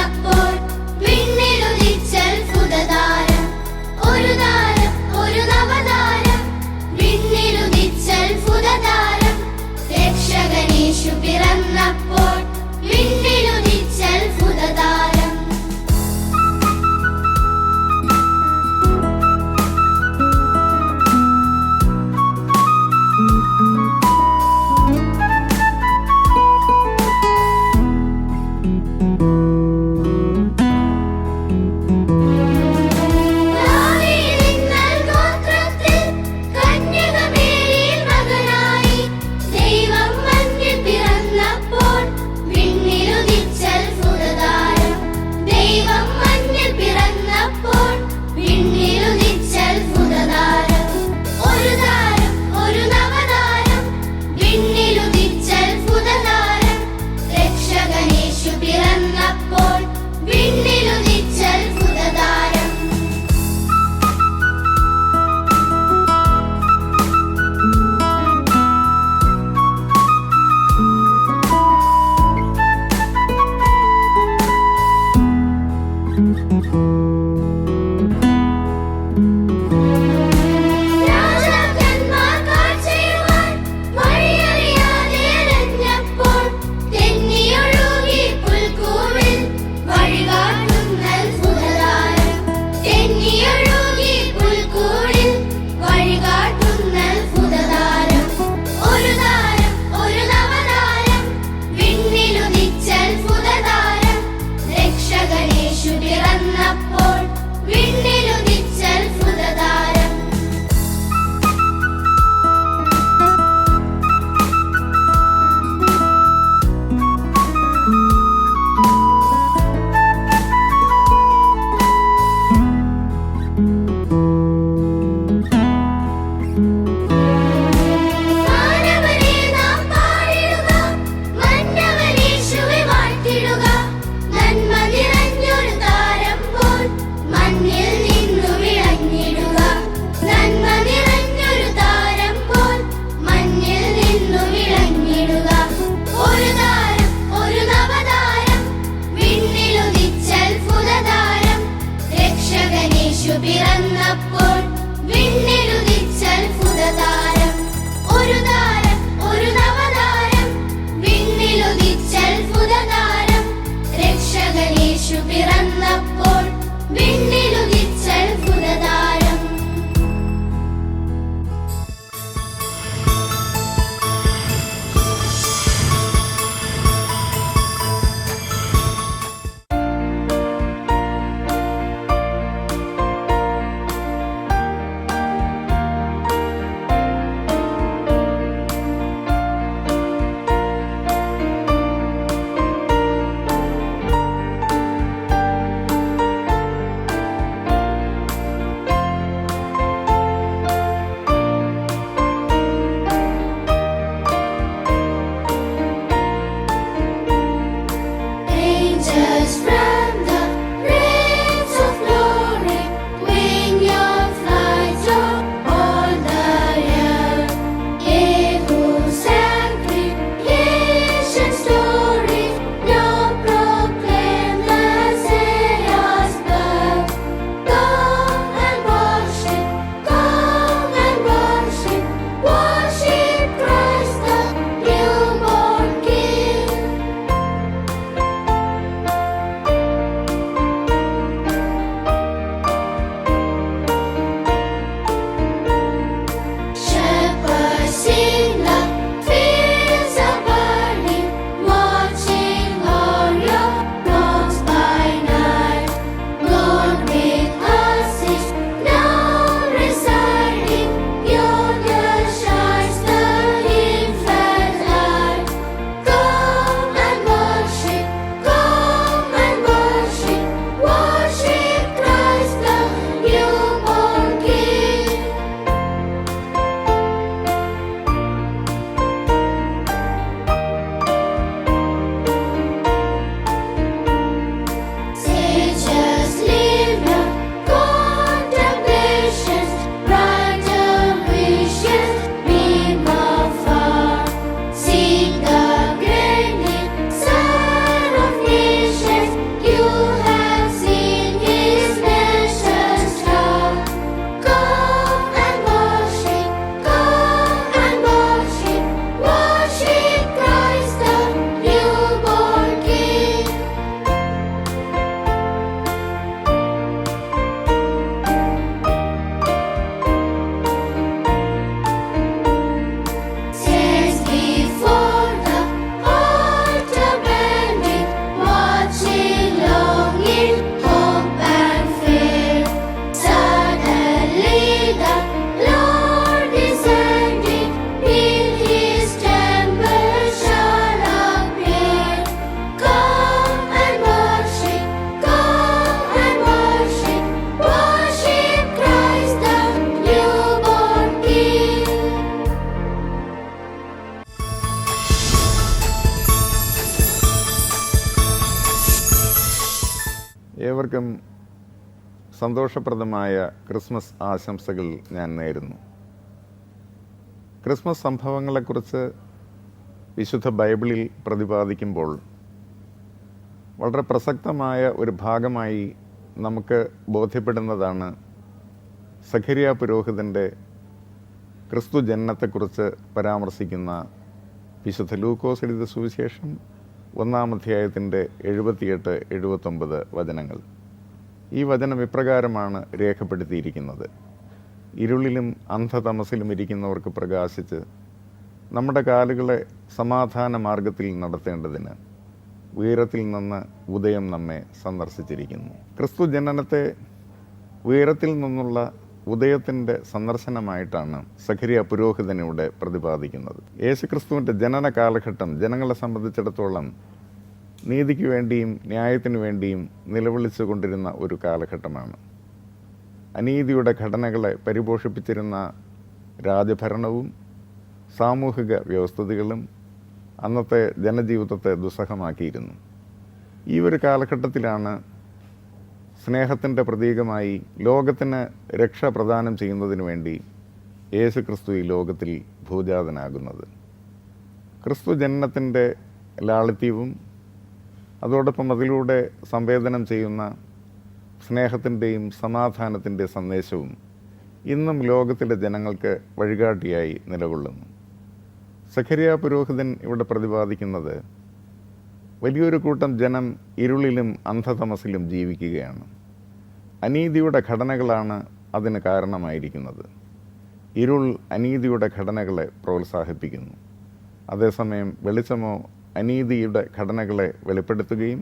പിറന്നപ്പോൾ വിണ്ണിലുദിച്ചത്ഭുതതാരം. ഒരു താരം, ഒരു നവതാരം, വിണ്ണിലുദിച്ചത്ഭുതതാരം. രക്ഷകനേശു പിറന്നപ്പോൾ വിണ്ണിലുദിച്ചത്ഭുതതാരം. പിറന്നപ്പോൾ വിണ്ണിലുദിച്ചത്ഭുതതാരം. ഒരു താരം, ഒരു നവതാരം, വിണ്ണിലുദിച്ചത്ഭുതതാരം. രക്ഷകനേശു പിറന്നപ്പോൾ വിണ്ണിലുദിച്ചത്ഭുതതാരം. ഏവർക്കും സന്തോഷപ്രദമായ ക്രിസ്മസ് ആശംസകൾ ഞാൻ നേരുന്നു. ക്രിസ്മസ് സംഭവങ്ങളെക്കുറിച്ച് വിശുദ്ധ ബൈബിളിൽ പ്രതിപാദിക്കുമ്പോൾ വളരെ പ്രസക്തമായ ഒരു ഭാഗമായി നമുക്ക് ബോധ്യപ്പെടുന്നതാണ് സഖരിയ പുരോഹിതൻ്റെ ക്രിസ്തു ജനനത്തെക്കുറിച്ച് പരാമർശിക്കുന്ന വിശുദ്ധ ലൂക്കോസ് എഴുതിയ സുവിശേഷം 1-ാം അധ്യായത്തിൻ്റെ 78-79 വചനങ്ങൾ. ഈ വചനം ഇപ്രകാരമാണ് രേഖപ്പെടുത്തിയിരിക്കുന്നത്: ഇരുളിലും അന്ധതമസിലും ഇരിക്കുന്നവർക്ക് പ്രകാശിച്ച് നമ്മുടെ കാലുകളെ സമാധാന മാർഗത്തിൽ നടത്തേണ്ടതിന് ഉയരത്തിൽ നിന്ന് ഉദയം നമ്മെ സന്ദർശിച്ചിരിക്കുന്നു. ക്രിസ്തു ജനനത്തെ ഉയരത്തിൽ നിന്നുള്ള ഉദയത്തിൻ്റെ സന്ദർശനമായിട്ടാണ് സഖരിയ പുരോഹിതനിവിടെ പ്രതിപാദിക്കുന്നത്. യേശുക്രിസ്തുവിൻ്റെ ജനന കാലഘട്ടം ജനങ്ങളെ സംബന്ധിച്ചിടത്തോളം നീതിക്ക് വേണ്ടിയും ന്യായത്തിനു വേണ്ടിയും നിലവിളിച്ചു കൊണ്ടിരുന്ന ഒരു കാലഘട്ടമാണ്. അനീതിയുടെ ഘടനകളെ പരിപോഷിപ്പിച്ചിരുന്ന രാജഭരണവും സാമൂഹിക വ്യവസ്ഥിതികളും അന്നത്തെ ജനജീവിതത്തെ ദുസ്സഹമാക്കിയിരുന്നു. ഈ ഒരു കാലഘട്ടത്തിലാണ് സ്നേഹത്തിൻ്റെ പ്രതീകമായി ലോകത്തിന് രക്ഷ പ്രദാനം ചെയ്യുന്നതിനു വേണ്ടി യേശു ക്രിസ്തു ഈ ലോകത്തിൽ ഭൂജാതനാകുന്നത്. ക്രിസ്തു ജനനത്തിൻ്റെ ലാളിത്യവും അതോടൊപ്പം അതിലൂടെ സംവേദനം ചെയ്യുന്ന സ്നേഹത്തിൻ്റെയും സമാധാനത്തിൻ്റെ സന്ദേശവും ഇന്നും ലോകത്തിലെ ജനങ്ങൾക്ക് വഴികാട്ടിയായി നിലകൊള്ളുന്നു. സഖരിയ പുരോഹിതൻ ഇവിടെ പ്രതിപാദിക്കുന്നത് വലിയൊരു കൂട്ടം ജനം ഇരുളിലും അന്ധതമസിലും ജീവിക്കുകയാണ്. അനീതിയുടെ ഘടനകളാണ് അതിന് കാരണമായിരിക്കുന്നത്. ഇരുൾ അനീതിയുടെ ഘടനകളെ പ്രോത്സാഹിപ്പിക്കുന്നു. അതേസമയം വെളിച്ചമോ അനീതിയുടെ ഘടനകളെ വെളിപ്പെടുത്തുകയും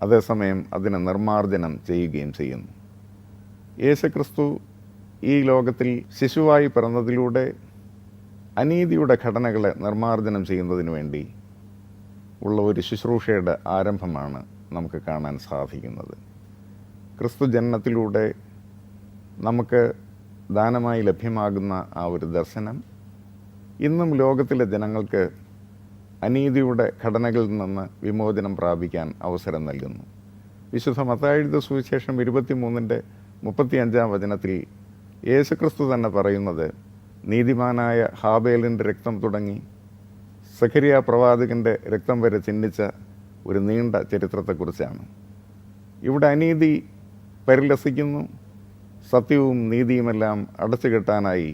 അതേസമയം അതിനെ നിർമ്മാർജ്ജനം ചെയ്യുകയും ചെയ്യുന്നു. യേശുക്രിസ്തു ഈ ലോകത്തിൽ ശിശുവായി പിറന്നതിലൂടെ അനീതിയുടെ ഘടനകളെ നിർമ്മാർജ്ജനം ചെയ്യുന്നതിന് വേണ്ടി ഉള്ള ഒരു ശുശ്രൂഷയുടെ ആരംഭമാണ് നമുക്ക് കാണാൻ സാധിക്കുന്നത്. ക്രിസ്തു ജനനത്തിലൂടെ നമുക്ക് ദാനമായി ലഭ്യമാകുന്ന ആ ഒരു ദർശനം ഇന്നും ലോകത്തിലെ ജനങ്ങൾക്ക് അനീതിയുടെ ഘടനകളിൽ നിന്ന് വിമോചനം പ്രാപിക്കാൻ അവസരം നൽകുന്നു. വിശുദ്ധ മത്തായി എഴുതിയ സുവിശേഷം 23-35 വചനത്തിൽ യേശുക്രിസ്തു തന്നെ പറയുന്നത് നീതിമാനായ ഹാബേലിൻ്റെ രക്തം തുടങ്ങി സഖരിയ പ്രവാചകൻ്റെ രക്തം വരെ ചിഹ്നിച്ച ഒരു നീണ്ട ചരിത്രത്തെക്കുറിച്ചാണ്. ഇവിടെ അനീതി പരിലസിക്കുന്നു. സത്യവും നീതിയുമെല്ലാം അടച്ചുകെട്ടാനായി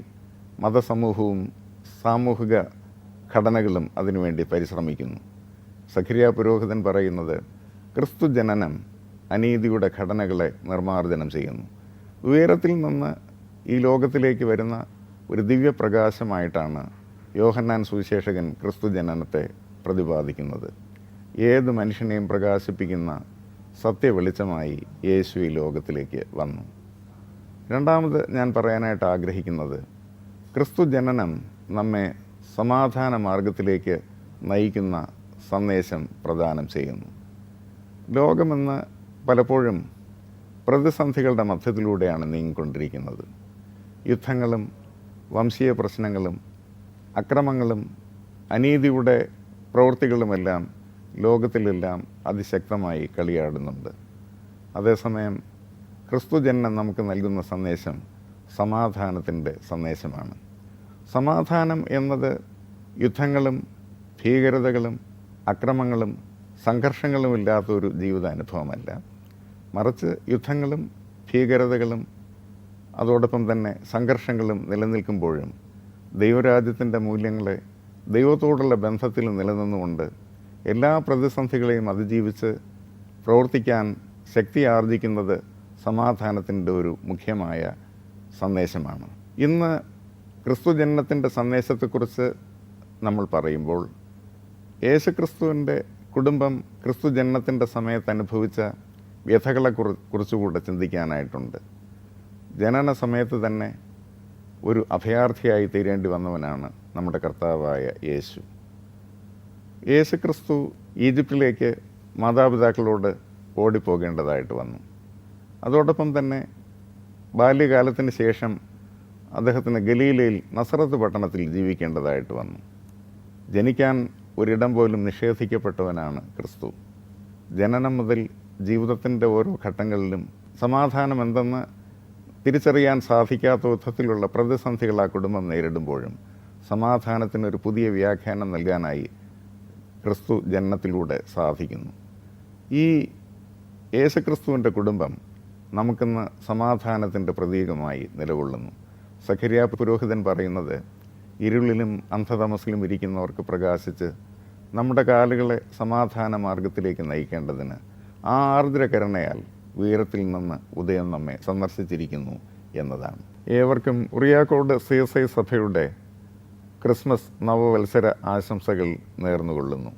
മതസമൂഹവും സാമൂഹിക ഘടനകളും അതിനുവേണ്ടി പരിശ്രമിക്കുന്നു. സഖരിയ പുരോഹിതൻ പറയുന്നത് ക്രിസ്തു ജനനം അനീതിയുടെ ഘടനകളെ നിർമ്മാർജ്ജനം ചെയ്യുന്നു. ഉയരത്തിൽ നിന്ന് ഈ ലോകത്തിലേക്ക് വരുന്ന ഒരു ദിവ്യപ്രകാശമായിട്ടാണ് യോഹന്നാൻ സുവിശേഷകൻ ക്രിസ്തു ജനനത്തെ പ്രതിപാദിക്കുന്നത്. ഏത് മനുഷ്യനെയും പ്രകാശിപ്പിക്കുന്ന സത്യവെളിച്ചമായി യേശു ഈ ലോകത്തിലേക്ക് വന്നു. രണ്ടാമത് ഞാൻ പറയാനായിട്ട് ആഗ്രഹിക്കുന്നത് ക്രിസ്തു ജനനം നമ്മെ സമാധാന മാർഗത്തിലേക്ക് നയിക്കുന്ന സന്ദേശം പ്രദാനം ചെയ്യുന്നു. ലോകമെന്ന് പലപ്പോഴും പ്രതിസന്ധികളുടെ മധ്യത്തിലൂടെയാണ് നീങ്ങിക്കൊണ്ടിരിക്കുന്നത്. യുദ്ധങ്ങളും വംശീയ പ്രശ്നങ്ങളും അക്രമങ്ങളും അനീതിയുടെ പ്രവൃത്തികളുമെല്ലാം ലോകത്തിലെല്ലാം അതിശക്തമായി കളിയാടുന്നുണ്ട്. അതേസമയം ക്രിസ്തു ജനനം നമുക്ക് നൽകുന്ന സന്ദേശം സമാധാനത്തിൻ്റെ സന്ദേശമാണ്. സമാധാനം എന്നത് യുദ്ധങ്ങളും ഭീകരതകളും അക്രമങ്ങളും സംഘർഷങ്ങളും ഇല്ലാത്തൊരു ജീവിതാനുഭവമല്ല. മറിച്ച് യുദ്ധങ്ങളും ഭീകരതകളും അതോടൊപ്പം തന്നെ സംഘർഷങ്ങളും നിലനിൽക്കുമ്പോഴും ദൈവരാജ്യത്തിൻ്റെ മൂല്യങ്ങളെ ദൈവത്തോടുള്ള ബന്ധത്തിൽ നിലനിന്നുകൊണ്ട് എല്ലാ പ്രതിസന്ധികളെയും അതിജീവിച്ച് പ്രവർത്തിക്കാൻ ശക്തി ആർജിക്കുന്നത് സമാധാനത്തിൻ്റെ ഒരു മുഖ്യമായ സന്ദേശമാണ്. ഇന്ന് ക്രിസ്തു ജനനത്തിൻ്റെ സന്ദേശത്തെക്കുറിച്ച് നമ്മൾ പറയുമ്പോൾ യേശുക്രിസ്തുവിൻ്റെ കുടുംബം ക്രിസ്തു ജനനത്തിൻ്റെ സമയത്ത് അനുഭവിച്ച വ്യഥകളെക്കുറിച്ചുകൂടെ ചിന്തിക്കാനായിട്ടുണ്ട്. ജനന സമയത്ത് തന്നെ ഒരു അഭയാർത്ഥിയായി തീരേണ്ടി വന്നവനാണ് നമ്മുടെ കർത്താവായ യേശു. യേശുക്രിസ്തു ഈജിപ്തിലേക്ക് മാതാപിതാക്കളോട് ഓടിപ്പോകേണ്ടതായിട്ട് വന്നു. അതോടൊപ്പം തന്നെ ബാല്യകാലത്തിന് ശേഷം അദ്ദേഹത്തിന് ഗലീലയിൽ നസറത്ത് പട്ടണത്തിൽ ജീവിക്കേണ്ടതായിട്ട് വന്നു. ജനിക്കാൻ ഒരിടം പോലും നിഷേധിക്കപ്പെട്ടവനാണ് ക്രിസ്തു. ജനനം മുതൽ ജീവിതത്തിൻ്റെ ഓരോ ഘട്ടങ്ങളിലും സമാധാനം എന്തെന്ന് തിരിച്ചറിയാൻ സാധിക്കാത്ത വിധത്തിലുള്ള പ്രതിസന്ധികൾ ആ കുടുംബം നേരിടുമ്പോഴും സമാധാനത്തിനൊരു പുതിയ വ്യാഖ്യാനം നൽകാനായി ക്രിസ്തു ജനനത്തിലൂടെ സാധിക്കുന്നു. ഈ യേശുക്രിസ്തുവിൻ്റെ കുടുംബം നമുക്കിന്ന് സമാധാനത്തിൻ്റെ പ്രതീകമായി നിലകൊള്ളുന്നു. സഖര്യാ പുരോഹിതൻ പറയുന്നത്, ഇരുളിലും അന്ധതമസിലും ഇരിക്കുന്നവർക്ക് പ്രകാശിച്ച് നമ്മുടെ കാലുകളെ സമാധാന മാർഗത്തിലേക്ക് നയിക്കേണ്ടതിന് ആ ആർദ്രകരുണയാൽ ഉയരത്തിൽ നിന്ന് ഉദയം നമ്മെ സന്ദർശിച്ചിരിക്കുന്നു എന്നതാണ്. ഏവർക്കും ഉറിയാക്കോട് CSI സഭയുടെ ക്രിസ്മസ് നവവത്സര ആശംസകൾ നേർന്നുകൊള്ളുന്നു.